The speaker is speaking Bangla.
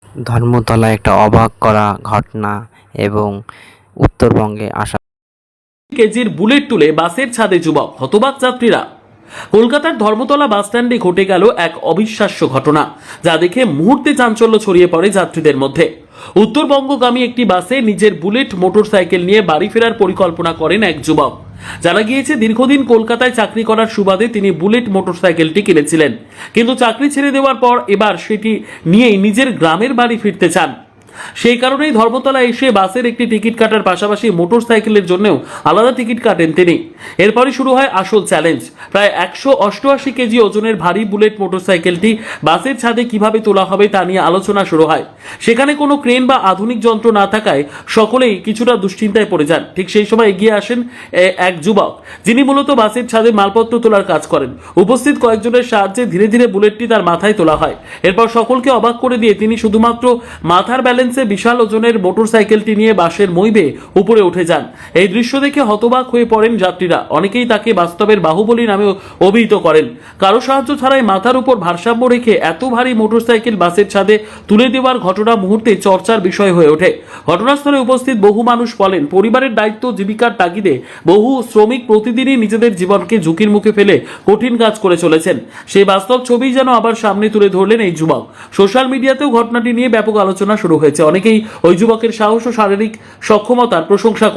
ধর্মতলায় একটা অবাক করা ঘটনা এবং উত্তরবঙ্গে আসা কেজির বুলেট তুলে বাসের ছাদে যুবক, হতবাক যাত্রীরা। কলকাতার ধর্মতলা বাস স্ট্যান্ডে ঘটে গেল এক অবিশ্বাস্য ঘটনা, যা দেখে মুহূর্তে চাঞ্চল্য ছড়িয়ে পড়ে যাত্রীদের মধ্যে। উত্তরবঙ্গগামী একটি বাসে নিজের বুলেট মোটরসাইকেল নিয়ে বাড়ি ফেরার পরিকল্পনা করেন এক যুবক। জানা গিয়েছে, দীর্ঘদিন কলকাতায় চাকরি করার সুবাদে তিনি বুলেট মোটরসাইকেলটি কিনেছিলেন, কিন্তু চাকরি ছেড়ে দেওয়ার পর এবার সেটি নিয়েই নিজের গ্রামের বাড়ি ফিরতে চান। সেই কারণেই ধর্মতলা এসে বাসের একটি টিকিট কাটার পাশাপাশি মোটরসাইকেলের জন্যও আলাদা টিকিট কাটেন তিনি। এরপরই শুরু হয় আসল চ্যালেঞ্জ। প্রায় 188 কেজি ওজনের ভারী বুলেট মোটরসাইকেলটি বাসের ছাদে কিভাবে তোলা হবে তা নিয়ে আলোচনা শুরু হয়। সেখানে কোনো ক্রেন বা আধুনিক যন্ত্র না থাকায় সকলেই কিছুটা দুশ্চিন্তায় পড়ে যান। ঠিক সেই সময় এগিয়ে আসেন এক যুবক, যিনি মূলত বাসের ছাদে মালপত্র তোলার কাজ করেন। উপস্থিত কয়েকজনের সাহায্যে ধীরে ধীরে বুলেটটি তার মাথায় তোলা হয়। এরপর সকলকে অবাক করে দিয়ে তিনি শুধুমাত্র মাথার ব্যালেন্সে বিশাল ওজনের মোটরসাইকেলটি নিয়ে বাসের মই বেয়ে উপরে উঠে যান। এই দৃশ্য দেখে হতবাক হয়ে পড়েন যাত্রীরা। অনেকেই তাকে বাস্তবের বাহুবলী নামে অভিহিত করেন। কারো সাহায্য ছাড়াই মাথার উপর ভারসাম্য রেখে এত ভারী মোটরসাইকেল বাসের ছাদে তুলে দেওয়ার ঘটনা মুহূর্তে চর্চার বিষয় হয়ে ওঠে। ঘটনাস্থলে উপস্থিত বহু মানুষ বলেন, পরিবারের দায়িত্ব জীবিকার তাগিদে বহু শ্রমিক প্রতিদিনই নিজেদের জীবনকে ঝুঁকির মুখে ফেলে কঠিন কাজ করে চলেছেন। সেই বাস্তব ছবি যেন আবার সামনে তুলে ধরলেন এই যুবক। সোশ্যাল মিডিয়াতেও ঘটনাটি নিয়ে ব্যাপক আলোচনা শুরু হয়েছে। অনেকেই ওই যুবকের সাহস ও শারীরিক সক্ষমতার প্রশংসা